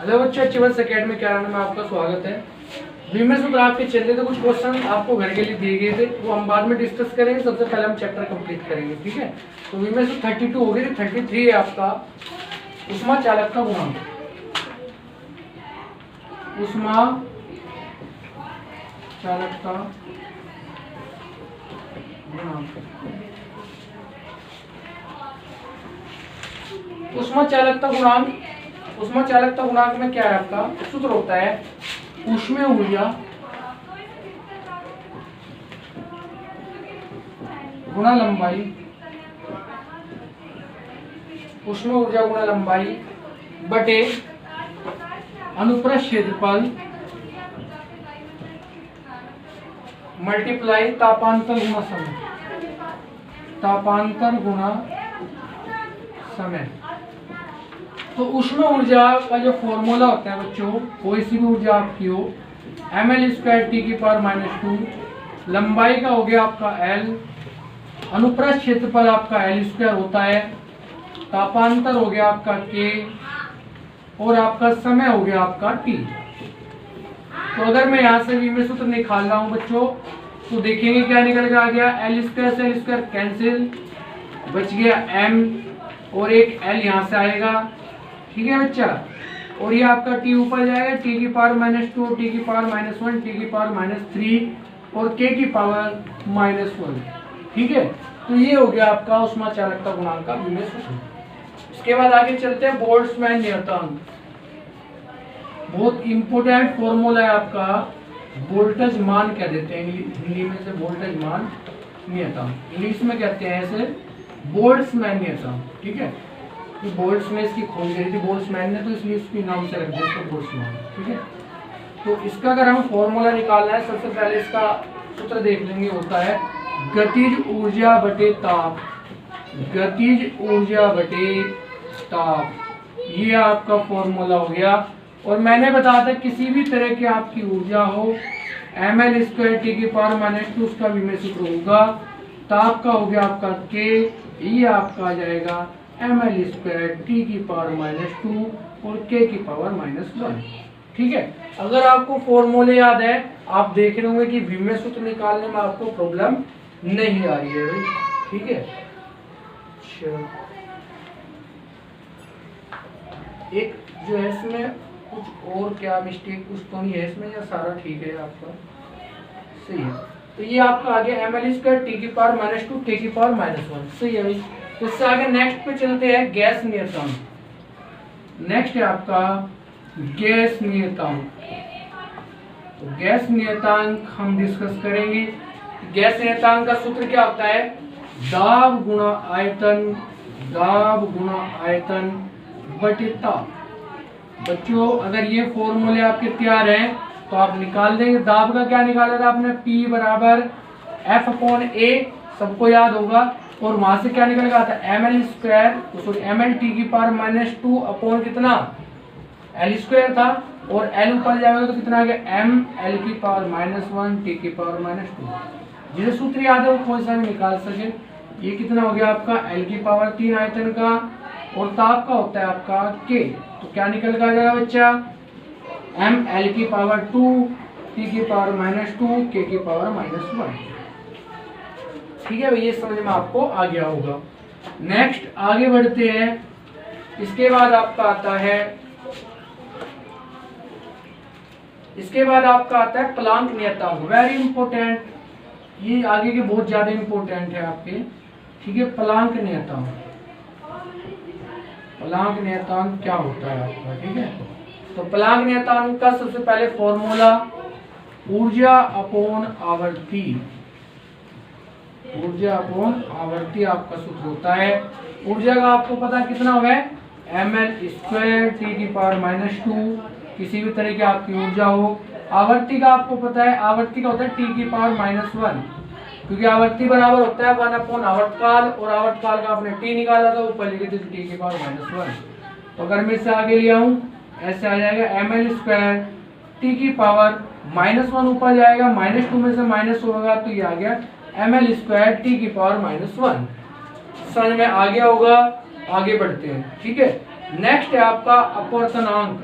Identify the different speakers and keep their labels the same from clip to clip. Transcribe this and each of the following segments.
Speaker 1: Hello बच्चों, achievers academy के में आपका स्वागत है। बीमें सूत्र आपके चल रहे थे, कुछ क्वेश्चन आपको घर के लिए दिए गए थे, वो हम बाद में डिस्कस करेंगे। सबसे पहले हम चैप्टर कंप्लीट करेंगे, ठीक है। तो बीमें सूत्र 32 हो गई, 33 है आपका ऊष्मा चालकता गुणांक। ऊष्मा चालकता गुणांक, ऊष्मा चालकता गुणांक। ऊष्मा चालकता गुणांक में क्या है आपका सूत्र होता है ऊष्मीय ऊर्जा गुणा लंबाई। ऊष्मीय ऊर्जा गुणा लंबाई बटे अनुप्रस्थ क्षेत्रफल मल्टीप्लाई तापांतर गुणा समय। तापांतर गुणा समय। तो ऊष्मीय ऊर्जा का जो फॉर्मूला होता है बच्चों, कोई सी भी ऊर्जा आपकी हो, ml²T⁻², लंबाई का हो गया आपका L, अनुप्रस्थ क्षेत्रफल आपका L² होता है, तापांतर हो गया आपका K और आपका समय हो गया आपका T। तो अगर मैं यहाँ से बीमें सूत्र निकाल रहा हूँ बच्चों, तो देखेंगे क्या निकल के आ गया, L² से L² कैंसिल, बच गया M और एक L यहाँ से आएगा, ठीक है बच्चा। और ये आपका T ऊपर जाएगा, T⁻², T⁻1, T⁻3 और K⁻−1, ठीक है। तो ये हो गया आपका ऊष्मा चालकता गुणांक का बीमें सूत्र। इसके बाद आगे चलते हैं बोल्ट्जमैन नियतांक। बहुत इंपोर्टेंट फॉर्मूला है आपका, वोल्टेज मान कह देते हैं हिंदी में से, वोल्टेज मान नियतांक, इंग्लिश में कहते हैं ऐसे बोल्ट्जमैन नियतांक, ठीक है। बोल्ट्स में इसकी खोज करी थी बोल्ट्जमैन ने, तो इसलिए इसके नाम से रख दिया इसको बोल्ट्जमैन, ठीक है। तो इसका अगर हम फॉर्मूला निकालना है, सबसे पहले इसका सूत्र देख लेंगे, होता है गतिज ऊर्जा बटे ताप। गतिज ऊर्जा बटे ताप, ये आपका फॉर्मूला हो गया। और मैंने बताया था किसी भी तरह की आपकी ऊर्जा हो, ml²T⁻², उसका बीमें सूत्र होगा, ताप का हो गया आपका K, ये आपका आ जाएगा ml²T⁻² और K⁻−1, ठीक है। अगर आपको फॉर्मूले याद है, आप देख रहे होंगे कि बीमें सूत्र निकालने में आपको प्रॉब्लम नहीं आ रही है भाई, ठीक है। एक जो है इसमें कुछ और क्या मिस्टेक कुछ तो नहीं है इसमें, या सारा ठीक है आपका, सही है। तो ये आपका आ गया ml²T⁻², K⁻−1, सही है भाई। तो इससे आगे नेक्स्ट पे चलते हैं गैस नियतांक। नेक्स्ट है आपका गैस नियतांक। तो गैस नियतांक हम डिस्कस करेंगे। गैस नियतांक का सूत्र क्या होता है, दाब गुणा आयतन, दाब गुणा आयतन बटे ताप। बच्चों अगर ये फॉर्मूले आपके तैयार हैं तो आप निकाल देंगे। दाब का क्या निकाला था आपने, P = F/A, सबको याद होगा। और वहां से क्या निकल गया था, ml² अपॉन कितना, L² था, और L ऊपर जाएगा तो कितना आ गया, ml⁻−1, T⁻−2। जिसे सूत्र याद है वो कोई सा भी निकाल सके। ये कितना हो गया आपका L3 आयतन का, और ताप का होता है आपका K। तो क्या निकल कर आ जाएगा बच्चा, ml⁻2, T⁻−2, K⁻−1, ठीक है। ये समझ में आपको आ गया होगा। नेक्स्ट आगे बढ़ते हैं। इसके बाद आपका आता है, प्लांक नियतांक, वेरी इंपॉर्टेंट, ये आगे के बहुत ज्यादा इंपॉर्टेंट है आपके, ठीक है। प्लांक नियतांक, प्लांक नियतांक क्या होता है आपका, ठीक है। तो प्लांक नियतांक का सबसे पहले फॉर्मूला ऊर्जा अपॉन आवर्ती, ऊर्जा अपॉन आवर्ती आपका सूत्र होता है। ऊर्जा का आपको पता कितना होगा, ml²T⁻², किसी भी तरह की आपकी ऊर्जा हो। आवर्ती का आपको पता है, आवर्ती का होता है T⁻−1, क्योंकि आवर्ती बराबर होता है 1 आवर्तकाल, और आवर्तकाल का आपने T निकाला था, ऊपर लिखे थे T⁻−1। तो अगर मैं इससे आगे ले आऊं, ऐसे आ जाएगा ml²T⁻−1, ऊपर जाएगा, -2 में से माइनस होगा तो ये आ गया ml²T⁻−1। समझ में आ गया होगा। आगे बढ़ते हैं, ठीक है। नेक्स्ट है आपका अपवर्तनांक।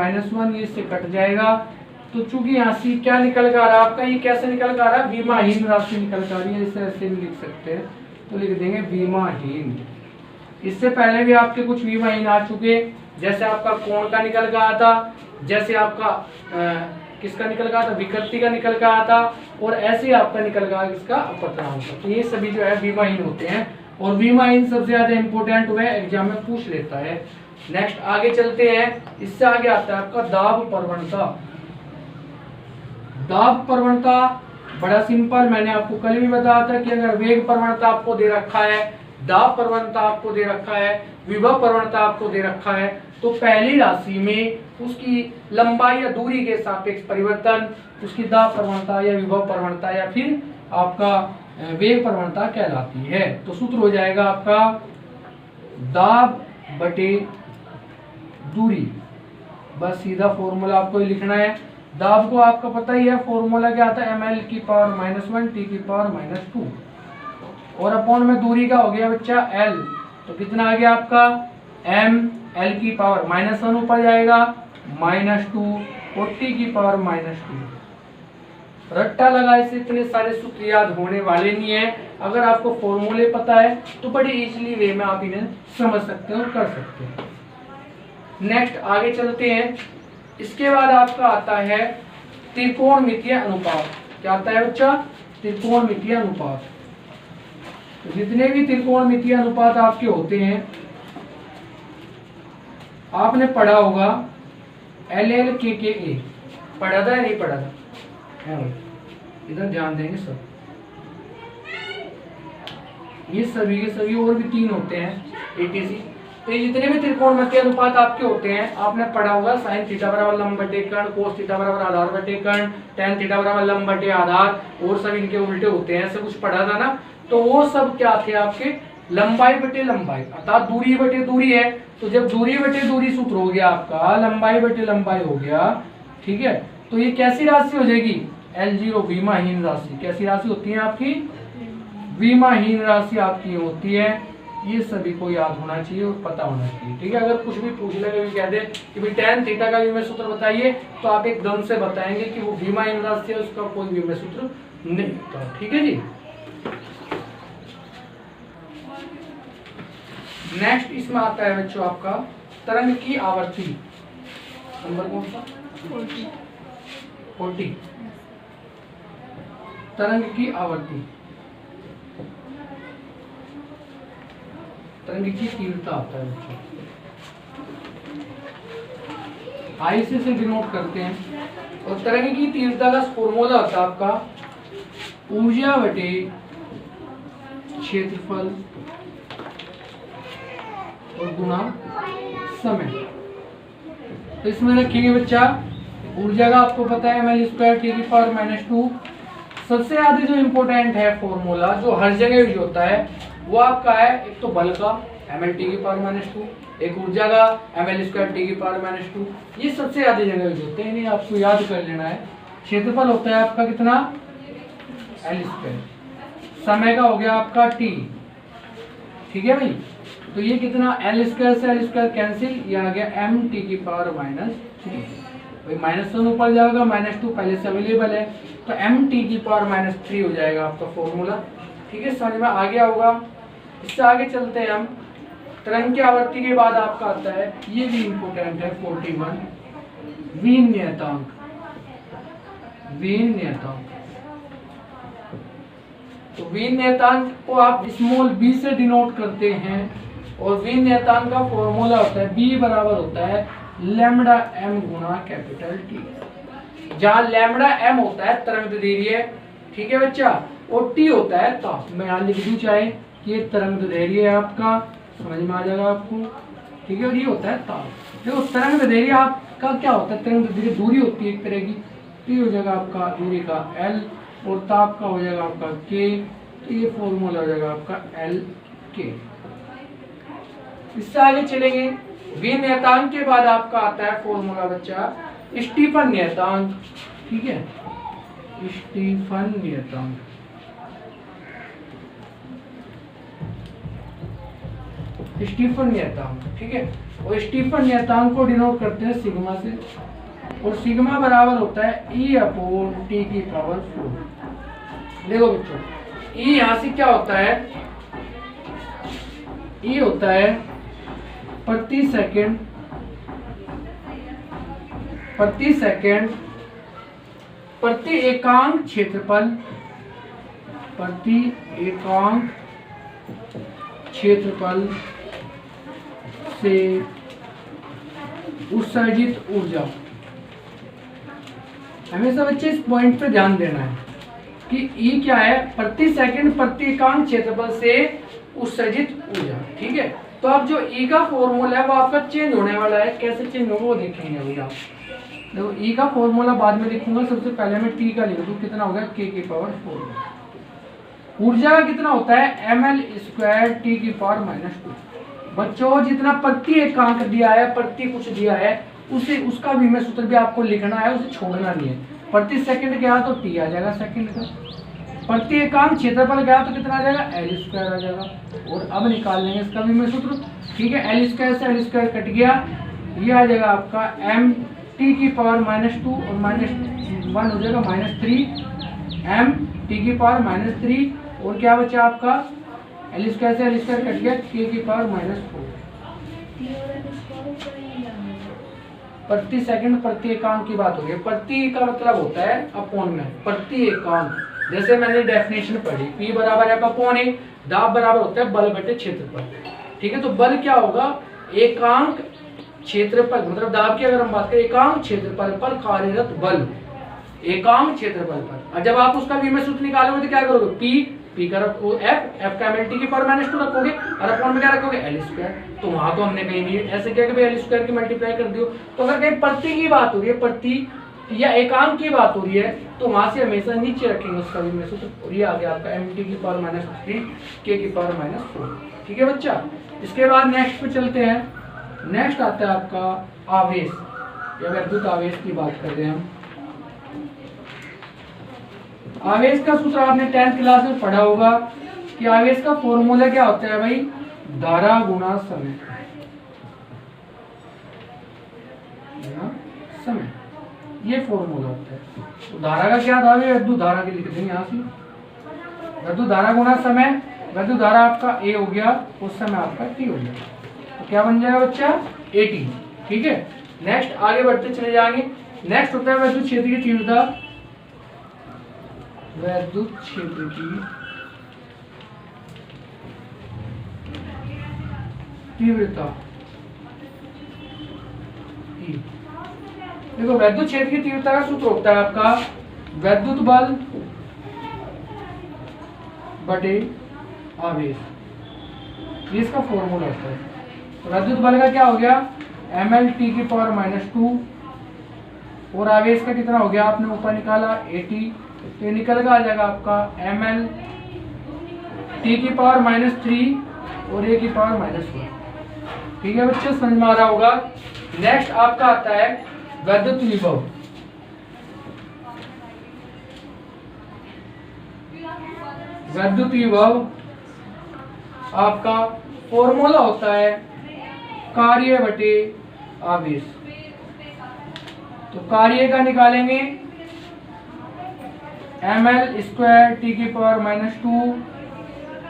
Speaker 1: -1 ये इससे कट जाएगा। तो चूंकि यहाँ से क्या निकल कर आ रहा है आपका, ये कैसे निकल कर आ रहा है, विमाहीन राशि निकल कर आ रही है। इसे ऐसे भी लिख सकते हैं, तो लिख देंगे विमाहीन। इससे पहले भी आपके कुछ विमाहीन आ चुके, जैसे आपका कोण का निकल कर आया था, जैसे आपका किसका निकल कर आता, विकृति का निकल कर आता, और ऐसे ही आपका निकल कर इसका अपतनांक का। तो ये सभी जो है विमाहीन होते हैं, और विमाहीन सबसे ज्यादा इंपॉर्टेंट वह एग्जाम में पूछ लेता है। नेक्स्ट आगे चलते हैं, इससे आगे आता है आपका दाब प्रवणता। दाब प्रवणता बड़ा सिंपल, मैंने आपको कल भी बताया था कि अगर वेग प्रवणता आपको दे रखा है, दाब प्रवणता आपको दे रखा है, विभव प्रवणता आपको दे रखा है, तो पहली राशि में उसकी लंबाई या दूरी के सापेक्ष परिवर्तन उसकी दाब प्रवणता या विभव प्रवणता या फिर आपका वेग प्रवणता कहलाती है। तो सूत्र हो जाएगा आपका दाब बटे दूरी, बस सीधा फॉर्मूला आपको लिखना है। दाब को आपका पता ही है, फॉर्मूला क्या आता है, ml की पावर -1 t की पावर -2, और अपॉन में दूरी का हो गया बच्चा l, तो कितना आ गया आपका m l की पावर -1 ऊपर जाएगा -2 और t की पावर -2। रट्टा लगा, इससे इतने सारे सूत्र याद होने वाले नहीं है। अगर आपको फॉर्मूले पता है तो बड़े इजीली वे में आप इन्हें समझ सकते हैं और कर सकते हैं। नेक्स्ट आगे चलते हैं, इसके बाद आपका आता है त्रिकोणमितीय अनुपात। क्या आता है बच्चा, त्रिकोणमितीय अनुपात। तो जितने भी त्रिकोणमितीय अनुपात आपके होते हैं, आपने पढ़ा होगा LL KKA, पढ़ा था या नहीं पढ़ा था, इधर ध्यान देंगे सब। ये सभी के सभी और भी 3 होते हैं ATC। तो ये जितने भी त्रिकोणमितीय अनुपात आपके होते हैं, आपने पढ़ा होगा sin थीटा बराबर लंब बटे कर्ण, cos थीटा बराबर आधार बटे कर्ण, tan थीटा बराबर लंब बटे आधार, और सब इनके उल्टे होते हैं, ऐसे कुछ पढ़ा था ना। तो वो सब क्या थे आपके, लंबाई बटे लंबाई, अर्थात दूरी बटे दूरी है। तो जब दूरी बटे दूरी सूत्र हो गया आपका, लंबाई बटे लंबाई हो गया, ठीक है, तो ये कैसी राशि हो जाएगी, L0 विमाहीन राशि। कैसी राशि होती है आपकी, विमाहीन राशि आपकी होती है। ये सभी को याद होना चाहिए और पता होना चाहिए, ठीक है। अगर कुछ भी पूछ ले, कभी कह दे कि भाई tan थीटा का विमेय सूत्र बताइए, तो आप एकदम से बताएंगे कि वो विमाहीन राशि है, उसका कोई विमेय सूत्र नहीं होता, ठीक है जी। नेक्स्ट इसमें आता है बच्चों आपका तरंग की आवर्ती। नंबर कौन सा, 40। तरंग की आवर्ती, तरंग की तीव्रता आता है बच्चों, आई से डिनोट करते हैं। और तरंग की तीव्रता का फॉर्मूला होता है आपका ऊर्जा बटे क्षेत्रफल और गुणा समय। तो इसमें रखेंगे बच्चा ऊर्जा का आपको पता है ml² t की पावर -2। सबसे ज्यादा जो इम्पोर्टेंट है फॉर्मूला, जो हर जगह यूज होता है, वो आपका है एक तो बल का ml t की पावर -2, एक ऊर्जा का ml² t की पावर -2। ये सबसे ज्यादा जगह यूज होते हैं, इन्हें आपको याद कर लेना है। क्षेत्रफल होता है आपका कितना, l²। समय का हो गया आपका t, ठीक है भाई। तो ये कितना, l² से l² कैंसिल, ये आ गया mt की पावर -3। भाई -1 ऊपर जाएगा, -2 पहले से अवेलेबल है, तो mt की पावर -3 हो जाएगा आपका फॉर्मूला, ठीक है। समझ में आ गया होगा। इससे आगे चलते हैं हम। तरंग की आवर्ती के बाद आपका आता है, ये भी इंपॉर्टेंट है, 41 वीन नियतांक। वीन नियतांक तो v नियतांक को आप स्मॉल b से डिनोट करते हैं और v नियतांक का फॉर्मूला होता है b बराबर होता है लैम्डा m गुना कैपिटल T, जहां लैम्डा m होता है तरंगदैर्घ्य, ठीक है बच्चा, और T होता है ताप। मैं यहाँ लिख दूं चाहे कि ये तरंगदैर्घ्य है आपका, समझ में आ जाएगा आपको, ठीक है, और ये होता है ताप। देखो तरंगदैर्घ्य आपका क्या होता है, तरंगदैर्घ्य दूरी होती है एक तरह की, T हो जाएगा आपका दूरी का L और ताप का हो जाएगा आपका K, तो ये फॉर्मूला हो जाएगा आपका LK। इससे आगे चलेंगे, v नियतांक के बाद आपका आता है फॉर्मूला बच्चा स्टीफन नियतांक, ठीक है, स्टीफन नियतांक। स्टीफन नियतांक, ठीक है, और स्टीफन नियतांक को डिनोट करते हैं सिग्मा से, और सिग्मा बराबर होता है E अपॉन T की पावर 4। देखो बच्चों, E यहाँ से क्या होता है, E होता है प्रति सेकंड प्रति एकांक क्षेत्रफल, प्रति एकांक क्षेत्रफल से उत्सर्जित ऊर्जा। हमेशा बच्चे इस पॉइंट पे ध्यान देना है कि E क्या है, प्रति सेकंड प्रति एकांक क्षेत्रफल से उत्सर्जित ऊर्जा, ठीक है। तो अब जो E का फॉर्मूला है वो आपका चेंज होने वाला है, कैसे चेंज होगा वो देखेंगे अभी आप। देखो E का फॉर्मूला बाद में लिखूंगा, सबसे पहले मैं T का लिख दूं, कितना होगा K की पावर 4। ऊर्जा का कितना होता है ml स्क्वायर T की पावर -2। बच्चों जितना प्रति एकांक दिया है, प्रति कुछ दिया है, उसे उसका विमेय सूत्र भी आपको लिखना है, उसे छोड़ना नहीं है। प्रति सेकंड गया तो T आ जाएगा सेकंड का, प्रति एकांक क्षेत्रफल गया तो कितना आ जाएगा L स्क्वायर आ जाएगा। और अब निकाल लेंगे इसका विमेय सूत्र, ठीक है, L स्क्वायर से L स्क्वायर कट गया, ये आ जाएगा आपका m T की पावर -2 और -1 हो जाएगा -3 m T की पावर -3, और क्या बचा आपका L स्क्वायर से L स्क्वायर कट गया, K की पावर -4। प्रति सेकंड प्रति एकांक की बात हो रही है, प्रति का मतलब होता है अपॉन में, प्रति एकांक। जैसे मैंने डेफिनेशन पढ़ी, P बराबर है अपॉन A, दाब बराबर होता है बल बटे क्षेत्रफल, ठीक है। तो बल क्या होगा, एकांक क्षेत्रफल, मतलब दाब की अगर हम बात करें एकांक क्षेत्रफल पर कार्यरत बल, एकांक क्षेत्रफल पर। और जब आप उसका विमेय सूत्र निकालोगे तो क्या करोगे, P का रखो F का ML T की पावर -2 रखोगे और अपॉन में क्या रखोगे L स्क्वायर। तो वहां तो हमने कहीं नहीं ऐसे किया कि भाई L स्क्वायर की मल्टीप्लाई कर दियो। तो अगर कहीं प्रति की बात हो रही है, प्रति या एकांक की बात हो रही है, तो वहां से हमेशा नीचे रखेंगे उसका विमेय सूत्र, और ये आ गया आपका MT की पावर -3 K की पावर -4, ठीक है बच्चा। इसके बाद नेक्स्ट पे चलते हैं। नेक्स्ट आता है आपका आवेश या विद्युत आवेश की बात करते हैं हम। आवेश का सूत्र आपने 10th क्लास में पढ़ा होगा कि आवेश का फॉर्मूला क्या होता है भाई, धारा गुना समय, समय, ये फॉर्मूला होता है। तो धारा का क्या था, विद्युत धारा के लिख देंगे यहाँ से, विद्युत धारा गुना समय। विद्युत धारा आपका A हो गया, उस समय आपका T हो गया, तो क्या बन जाएगा बच्चा AT, ठीक है। नेक्स्ट आगे बढ़ते चले जाएंगे। नेक्स्ट होता है विद्युत क्षेत्र की तीव्रता, विद्युत क्षेत्र की तीव्रता E। देखो विद्युत क्षेत्र की तीव्रता का सूत्र होता है आपका विद्युत बल बटे आवेश, ये इसका फॉर्मूला होता है। तो विद्युत बल का क्या हो गया ml T की पावर -2, और आवेश का कितना हो गया, आपने ऊपर निकाला AT, तो ये निकल का आ जाएगा आपका ml T की पावर -3 और A की पावर -1, ठीक है बच्चे, समझ में आ रहा होगा। नेक्स्ट आपका आता है विद्युत विभव। विद्युत विभव आपका फॉर्मूला होता है कार्य बटे आवेश। तो कार्य का निकालेंगे ml स्क्वायर T की पावर -2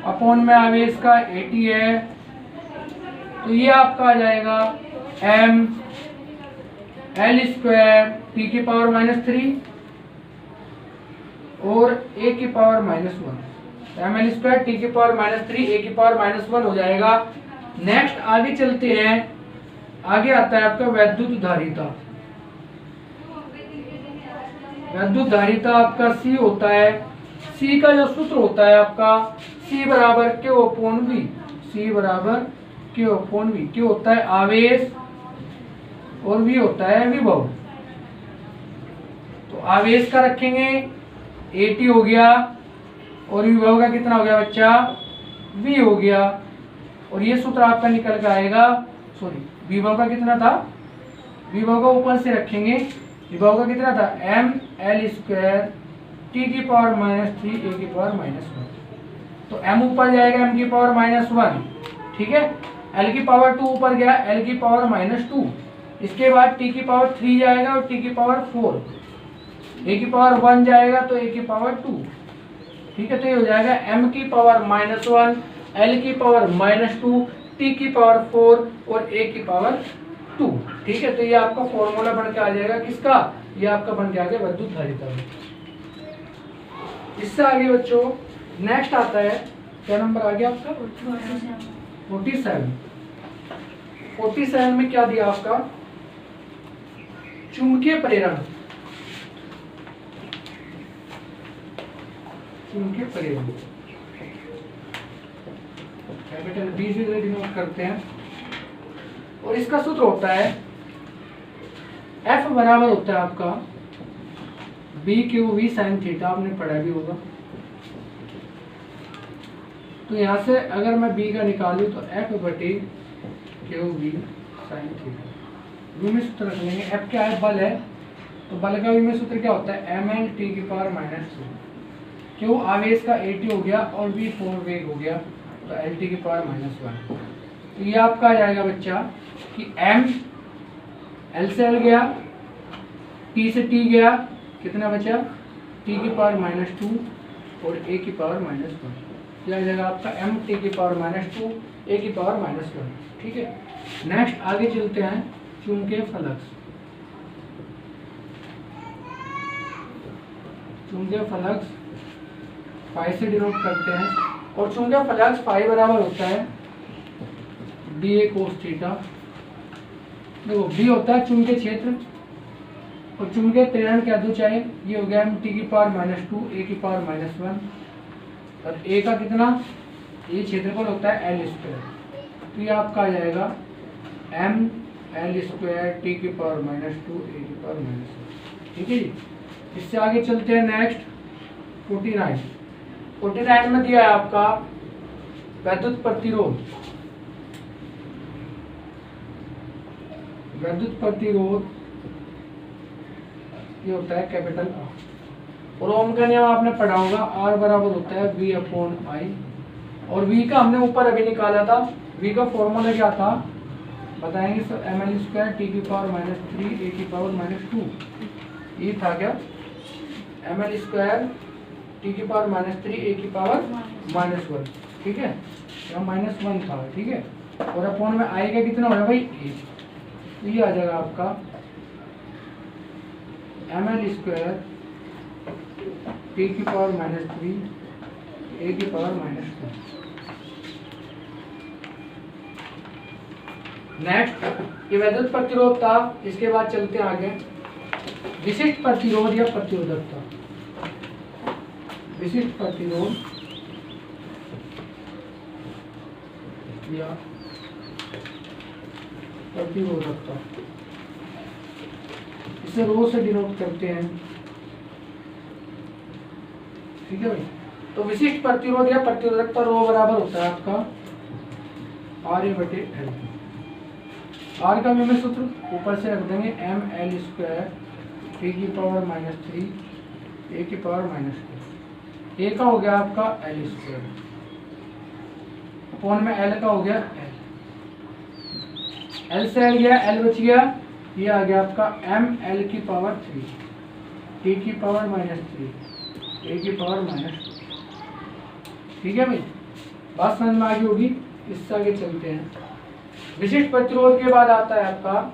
Speaker 1: अपॉन में आवेश का AT है, तो ये आपका आ जाएगा m L स्क्वायर T की पावर -3 और A की power -1, M L square T की पावर -3 ए की पावर -1 हो जाएगा। नेक्स्ट आगे चलते हैं, आगे आता है आपका वैद्युत धारिता। वैद्युत धारिता आपका C होता है। C का जो सूत्र होता है आपका C बराबर Q/V। C बराबर Q/V। Q होता है आवेश और V होता है विभव। तो आवेश का रखेंगे AT हो गया और विभव का कितना हो गया बच्चा, V हो गया। और ये सूत्र आपका निकल के आएगा, सॉरी विभव का कितना था, विभव का ऊपर से रखेंगे, विभव का कितना था mL² T की पावर -3 A की पावर -1। तो m ऊपर जाएगा m की पावर -1, ठीक है। L की पावर 2 ऊपर गया, L की पावर -2। इसके बाद T की पावर 3 जाएगा और T की पावर 4। A की पावर 1 जाएगा तो A की पावर 2, ठीक है। तो ये हो जाएगा m की पावर -1, L की पावर -2, T की पावर 4 और A की पावर 2, ठीक है। तो ये आपका फॉर्मूला बन के आ जाएगा किसका, ये आपका बन के आ गया विद्युत धारिता में। इससे आगे बच्चों नेक्स्ट आता है, क्या नंबर आ गया आपका 47। 47 में क्या दिया आपका, चुंबकीय प्रेरण। चुंबकीय प्रेरण कैपिटल B से डिनोट करते हैं और इसका सूत्र होता है F बराबर होता है आपका BQV sin थीटा, आपने पढ़ा भी होगा। तो यहाँ से अगर मैं B का निकालूं तो F/QV sin थीटा। विमित सूत्र रख लेंगे, F क्या है, बल है, तो बल का विमित सूत्र क्या होता है mL T की पावर -2। Q आवेश का AT हो गया और V 4 वेग हो गया, तो LT की पावर -1। तो ये आपका आ जाएगा बच्चा कि M L से L गया, T से T गया, कितना बचा T की पावर -2 और A की पावर -1। यह आ जाएगा आपका M T की पावर -2 A की पावर -1, ठीक है। नेक्स्ट आगे चलते हैं, चुंबकीय फ्लक्स। चुंबकीय फ्लक्स फाई से डिनोट करते हैं और चुंबकीय फ्लक्स फाई बराबर होता है BA cos थीटा। देखो B होता है चुंबकीय क्षेत्र और चुंबकीय प्रेरण क्या दो चाहे, ये हो गया T की पावर -2 A की पावर -1 और A का कितना, ये क्षेत्रफल होता है L²। तो ये आपका आ जाएगा mL² T की पावर -2 A की पावर -1, ठीक है जी। इससे आगे चलते हैं नेक्स्ट 49 में दिया है आपका वैद्युत प्रतिरोध। वैद्युत प्रतिरोध ये होता है कैपिटल R और ओम का नियम आपने पढ़ा होगा, R बराबर होता है V/I और V का हमने ऊपर अभी निकाला था। V का फॉर्मूला क्या था बताएंगे सर, mL² T की पावर -3 A की पावर -2। ये था क्या, mL² T की पावर -3 A की पावर -1, ठीक है, यहाँ -1 था, ठीक है। और अपॉन में I का कितना हो रहा है भाई 1। तो ये आ जाएगा आपका mL² T की पावर -3 A की पावर -2। नेक्स्ट ये वैद्युत प्रतिरोध था। इसके बाद चलते हैं आगे विशिष्ट प्रतिरोध या प्रतिरोधकता। विशिष्ट प्रतिरोध या प्रतिरोधकता, इसे रो से डिनोट करते हैं, ठीक है भाई। तो विशिष्ट प्रतिरोध या प्रतिरोधकता रो बराबर होता है आपका RA/L। R का विमित सूत्र ऊपर से रख देंगे mL² T की पावर -3 A की पावर -2। A का हो गया आपका L², अपॉन में L का हो गया L से L गया, L बच गया, ये आ गया आपका mL की पावर 3 T की पावर -3 A की पावर -2, ठीक है भाई। बात समझ में आ गई होगी। इससे आगे चलते हैं, विशिष्ट प्रतिरोध के बाद आता है आपका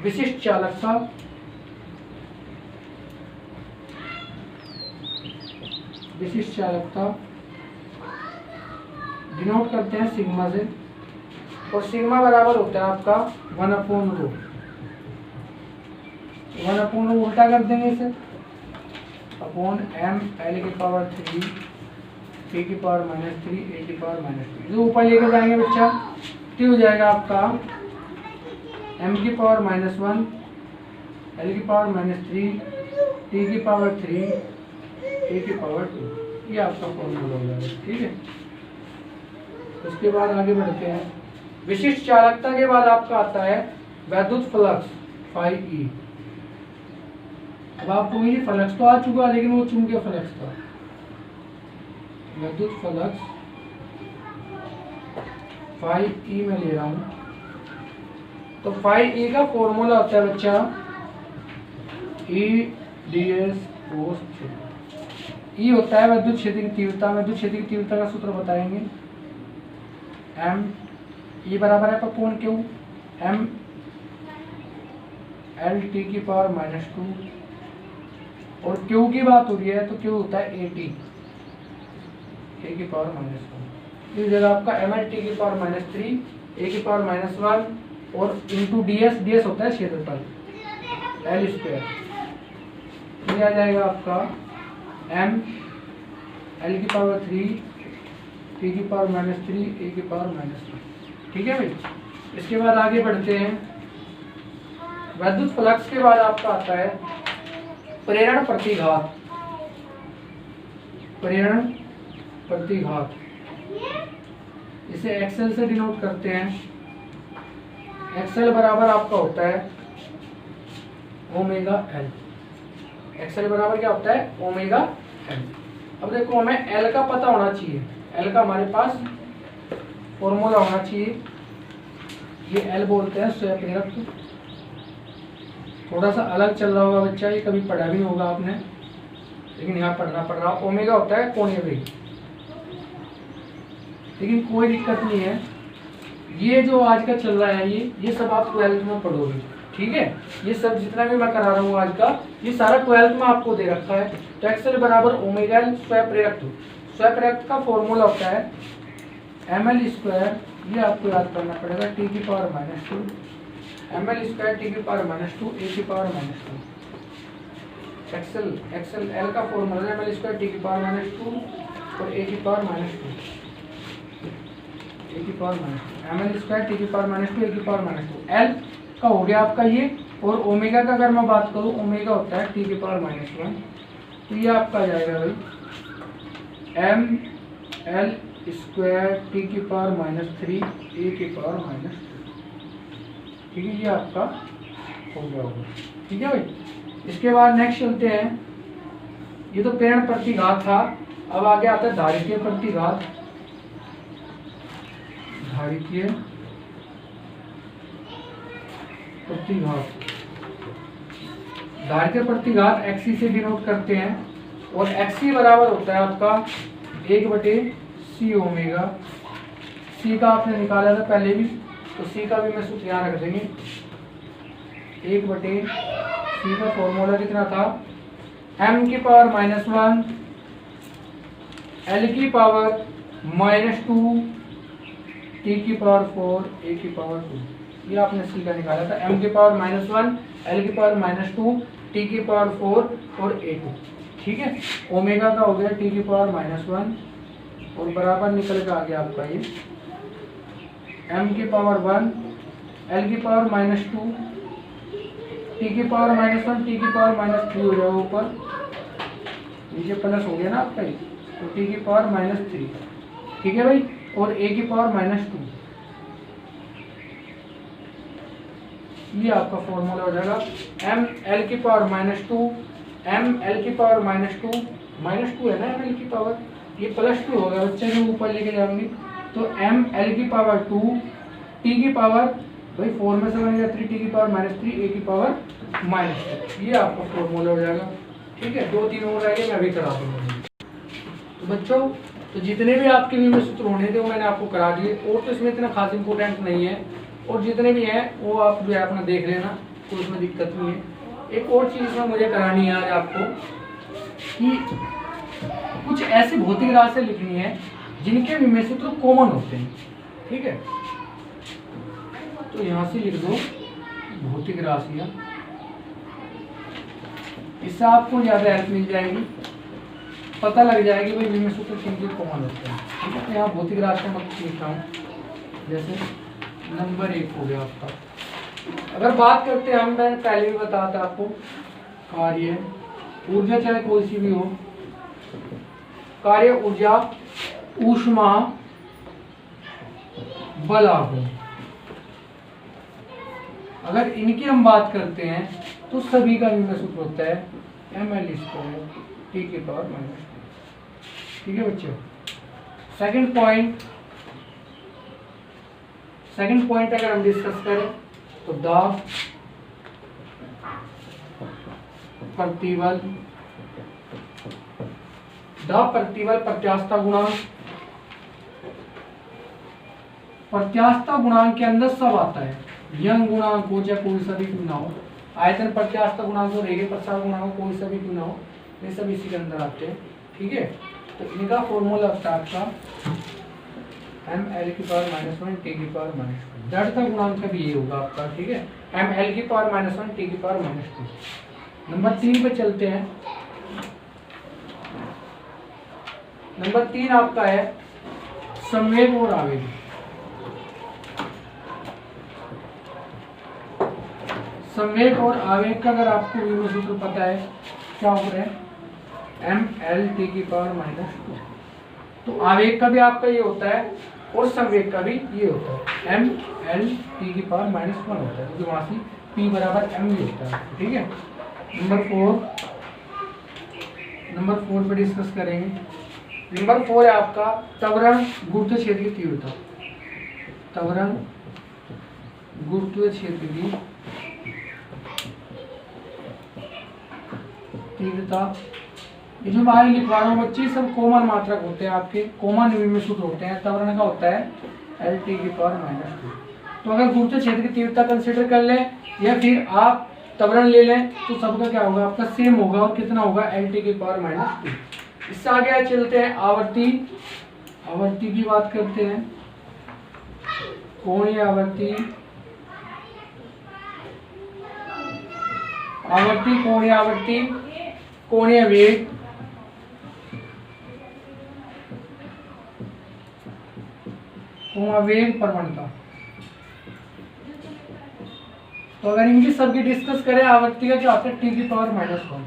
Speaker 1: विशिष्ट चालकता। विशिष्ट चालकता डिनोट करते हैं सिग्मा से, और सिग्मा बराबर होता है आपका 1/रो। 1/रो उल्टा कर देंगे इसे, अपॉन m l की पावर 3 k की पावर -3 a की पावर -3। जो ऊपर लेकर जाएंगे बच्चा क्या हो जाएगा आपका m की पावर -1 l की पावर -3 t की पावर 3 a की पावर 2। ये आपका फॉर्मूला हो जाएगा। ठीक है, उसके बाद आगे बढ़ते हैं। विशिष्ट चालकता के बाद आपका आता है वैद्युत फ्लक्स φE। अब आपको ये फ्लक्स तो आ चुका, लेकिन वो चुंबकीय फ्लक्स था। विद्युत फ्लक्स φE में ले रहा हूं, तो φE का फॉर्मूला होता है बच्चा E/ds cos θ। E होता है विद्युत क्षेत्र की तीव्रता। विद्युत क्षेत्र की तीव्रता का सूत्र बताएंगे, m E बराबर है कोण Q m l t की पावर -2, और Q की बात हो रही है तो Q होता है AT a की पावर -1। इस जगह आपका ml t की पावर -3 a की पावर -1 और इंटू ds होता है क्षेत्रफल l²। ये आ जाएगा आपका m l की पावर 3 t की पावर -3 a की पावर -1। ठीक है भाई, इसके बाद आगे बढ़ते हैं। विद्युत फ्लक्स के बाद आपका आता है प्रेरण प्रतिघात। प्रेरण प्रतिघात इसे एक्सएल से डिनोट करते हैं। एक्सएल बराबर आपका होता है ओमेगा एल। एक्सएल बराबर क्या होता है ओमेगा एल। अब देखो हमें एल का पता होना चाहिए, एल का हमारे पास फॉर्मूला होना चाहिए। ये एल बोलते हैं स्वप्रेरक। थोड़ा सा अलग चल रहा होगा बच्चा, ये कभी पढ़ा भी नहीं होगा आपने, लेकिन यहाँ पढ़ना पड़ रहा। ओमेगा होता है कोणीय वेग, लेकिन कोई दिक्कत नहीं है। ये जो आज का चल रहा है ये सब आप 12th में पढ़ोगे। ठीक है, ये सब जितना भी मैं करा रहा हूँ आज का, ये सारा 12th में आपको दे रखा है। तो एक्सएल बराबर ओमेगा एल स्वप्रेरक। स्वप्रेरक का फॉर्मूला होता है ml², ये आपको याद करना पड़ेगा, t की पावर -2 ml² t की पावर -2 a की पावर -2। एक्सएल एल का फॉर्मूला ml² t की पावर -2 और a की पावर -2 a की पावर -2 ml² t की पावर -2 a की पावर -2। एल का हो गया आपका ये, और ओमेगा का अगर मैं बात करूँ, ओमेगा होता है t की पावर -1। तो ये आपका आ जाएगा भाई ml² t की पावर -3 a की पावर -2। ठीक है, ये आपका हो गया होगा। ठीक है भाई, इसके बाद नेक्स्ट चलते हैं। ये तो प्रेरण प्रतिघात था, अब आगे आता है धारिकीय प्रतिघात। धारिकीय प्रतिघात, धारिकीय प्रतिघात एक्सी से डिनोट करते हैं, और एक्सी बराबर होता है आपका 1/c ओमेगा। सी का आपने निकाला था पहले भी, तो सी का भी मैं सूत्र यहाँ रख देंगे। 1/c का फॉर्मूला कितना था, m की पावर -1 l की पावर -2 t की पावर 4 a की पावर 2। ये आपने सी का निकाला था, m की पावर -1 l की पावर -2 t की पावर 4 और a2। ठीक है, ओमेगा का हो गया t की पावर -1, और बराबर निकल के आ गया आपका ये m की पावर 1 l की पावर -2 t की पावर -1 t की पावर -3 हो जाएगा ऊपर, नीचे प्लस हो गया ना आपका ये, तो t की पावर -3। ठीक है भाई, और a की पावर -2। ये आपका फॉर्मूला हो जाएगा m l की पावर -2 m l की पावर -2 है ना, m l की पावर, ये +2 होगा बच्चे जो ऊपर लेके जाएंगे, तो m l की पावर 2 t की पावर भाई 4 में से बनेगा 3 t की पावर -3 a की पावर -2। ये आपका फॉर्मूला हो जाएगा। ठीक है, 2-3 और रह गए, मैं अभी करा दूंगा। तो बच्चों, तो जितने भी आपके भी सूत्र होने थे वो मैंने आपको करा दिए, और तो इसमें इतना खास इंपॉर्टेंट नहीं है, और जितने भी हैं वो आप जो है अपना देख लेना, तो उसमें दिक्कत नहीं है। एक और चीज़ इसमें मुझे करानी है आज आपको, कि कुछ ऐसी भौतिक राशि लिखनी है जिनके विमेय सूत्र कॉमन होते हैं। ठीक है, तो यहां से लिख दो भौतिक राशियां, इससे आपको ज्यादा हेल्प मिल जाएगी, पता लग जाएगी भाई विमेय सूत्र किनके कॉमन होते हैं। ठीक है, तो यहाँ भौतिक राशियां मतलब लिख रहा हूँ, जैसे नंबर 1 हो गया आपका। अगर बात करते हैं हम, मैंने पहले भी बताया था आपको, कार्य ऊर्जा चाहे कोई सी भी हो, कार्य ऊर्जा ऊष्मा बल आघूर्ण, अगर इनकी हम बात करते हैं तो सभी का विमेय सूत्र होता है ml² T की पावर -2। ठीक है बच्चों, सेकंड पॉइंट अगर हम डिस्कस करें तो दाब, प्रतिबल, दाब, प्रतिबल, प्रत्यास्थता गुणांक। प्रत्यास्थता गुणांक के अंदर सब आता है, यंग गुणांक हो चाहे कोई सा भी क्यों ना हो, आयतन प्रत्यास्थता गुणांक हो, रेखीय प्रसार गुणांक हो, कोई सा भी क्यों ना हो, ये सब इसी के अंदर आते हैं। ठीक है, तो इनका फॉर्मूला होता है आपका ml की पावर -1 T की पावर -2। जड़ता गुणांक का भी ये होगा आपका। ठीक है, ml की पावर -1 T की पावर -2। नंबर 3 पे चलते हैं। नंबर 3 आपका है संवेग और आवेग। संवेग और आवेग का अगर आपको विमेय सूत्र पता है, क्या हो रहा है ml T की पावर -2। तो आवेग का भी आपका ये होता है और संवेग का भी ये होता है ml T की पावर -1 होता है, क्योंकि वहां से P बराबर m भी होता है। ठीक है, नंबर 4 पे डिस्कस करेंगे। नंबर 4 है आपका त्वरण गुरुत्वीय क्षेत्र की तीव्रता। त्वरण गुरुत्वीय क्षेत्र की तीव्रता, ये जो मैं लिखवा रहा हूँ बच्चे सब कॉमन मात्रक होते हैं, आपके कॉमन विमेय सूत्र होते हैं। त्वरण का होता है L T की पावर -2। तो अगर गुरुत्वीय क्षेत्र की तीव्रता कंसीडर कर लें या फिर आप त्वरण ले लें तो सबका क्या होगा, आपका सेम होगा, और कितना होगा L T की पावर -2। इससे आगे चलते हैं आवर्ती। आवर्ती की बात करते हैं, कोणीय आवर्ती, आवर्ती, कोणीय आवर्ती, कोणीय वेग, वेग प्रवणता। तो अगर इनकी सबकी डिस्कस करें, आवर्ती का क्या होता है T की पावर -1।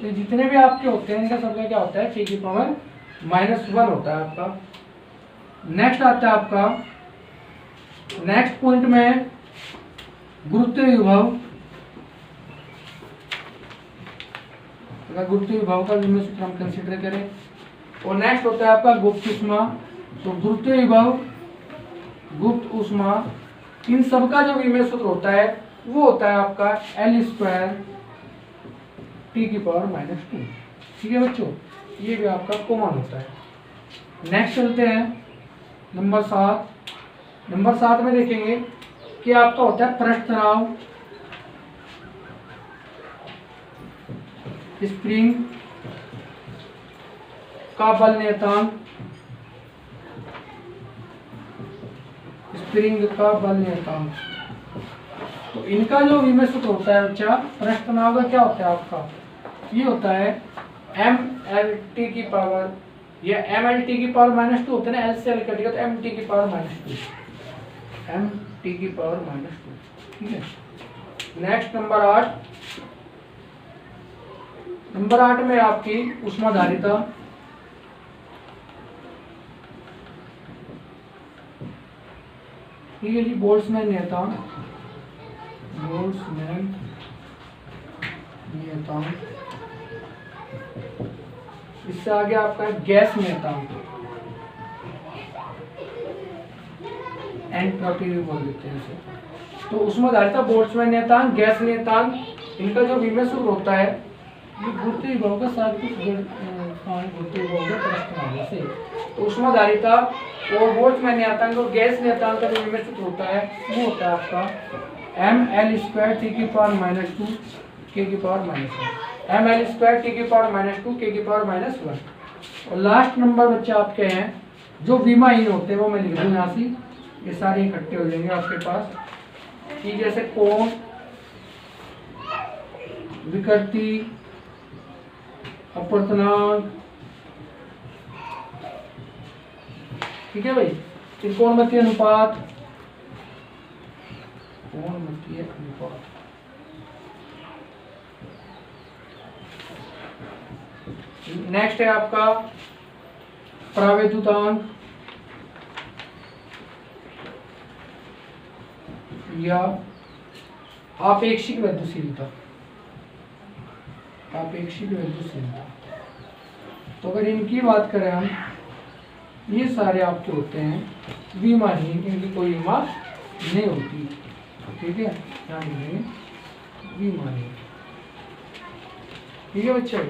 Speaker 1: तो जितने भी आपके होते हैं इनका सबका क्या होता है T की पावर -1 होता है आपका। नेक्स्ट आता है आपका, नेक्स्ट पॉइंट में गुरुत्वीय विभव। अगर गुरुत्वीय विभव का विमेय सूत्र हम कंसीडर करें, और नेक्स्ट होता है आपका गुप्त ऊष्मा। तो गुरुत्वीय विभव, गुप्त ऊष्मा, इन सबका जो विमेय सूत्र होता है वो होता है आपका L² T की पावर -2। ठीक है बच्चों, ये भी आपका कॉमन होता है। नेक्स्ट चलते हैं नंबर 7। नंबर 7 में देखेंगे कि आपका होता है पृष्ठ तनाव, स्प्रिंग का बल नियतांक, स्प्रिंग का बल नियतांक। तो इनका जो विमेय सूत्र होता है बच्चा, पृष्ठ तनाव का क्या होता है आपका, ये होता है mlt की पावर, या mlt की पावर -2 होता है ना, L से L कटेगा तो mt की पावर -2, mt की पावर -2। ठीक है, नेक्स्ट नंबर 8। नंबर 8 में आपकी ऊष्माधारिता। ठीक है जी, बोल्ट्जमैन नियतांक, बोल्ट्जमैन नियतांक। इससे आगे आपका है गैस नियतांक, एंट्रोपी भी बोल देते हैं इसे। तो ऊष्माधारिता, बोल्ट्जमैन नियतांक, गैस नियतांक, इनका जो विमेय सूत्र होता है ये गुरुत्वीय विभव का साथ कुछ गुरुत्वीय विभव का प्रश्न से। तो ऊष्माधारिता और बोल्ट्जमैन नियतांक और गैस नियतांक का जो विमेय सूत्र होता है वो होता है आपका ml² T की पावर -2 K की पावर -1, ml² T की पावर -2 K की पावर -1। और लास्ट नंबर बच्चे आपके हैं जो विमाहीन होते हैं वो मैं लिख दूँ यहाँ से, ये सारे इकट्ठे हो जाएंगे आपके पास कि जैसे कोण, विकृति, अपवर्तनांक, ठीक है भाई, त्रिकोणमितीय अनुपात, कोणमितीय अनुपात, नेक्स्ट है आपका प्रावैद्युतांक या आपेक्षिक वैद्युशीलता, आपेक्षिक वैद्युशीलता। तो अगर इनकी बात करें हम, ये सारे आपके होते हैं विमाहीन, इनकी कोई विमा नहीं होती, ठीक है, ध्यान रखिए विमाहीन, ठीक है बच्चों,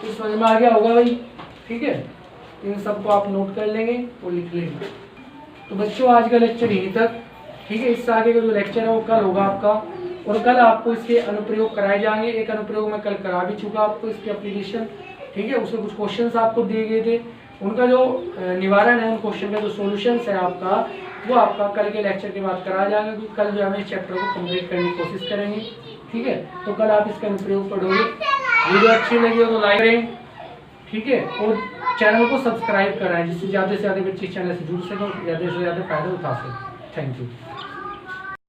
Speaker 1: तो समझ में आ गया होगा भाई, ठीक है, इन सबको आप नोट कर लेंगे और लिख लेंगे। तो बच्चों आज का लेक्चर यहीं तक, ठीक है, इससे आगे का जो लेक्चर है वो कल होगा आपका, और कल आपको इसके अनुप्रयोग कराए जाएंगे। एक अनुप्रयोग मैं कल करा भी चुका आपको, इसकी एप्लीकेशन, ठीक है, उसमें कुछ क्वेश्चंस आपको दिए गए थे, उनका जो निवारण है, उन क्वेश्चन का जो सॉल्यूशंस है आपका, वो आपका कल के लेक्चर के बाद कराया जाएगा, क्योंकि कल जो हमें इस चैप्टर को कंप्लीट करने की कोशिश करेंगे, ठीक है। तो कल आप इसका अनुप्रयोग पढ़ोगे। वीडियो अच्छी लगी हो तो लाइक करें, ठीक है, और चैनल को सब्सक्राइब कराएं, जिससे ज़्यादा से ज़्यादा बच्चे चैनल से जुड़ सकें और ज़्यादा से ज़्यादा फायदा उठा सकें। Thank you.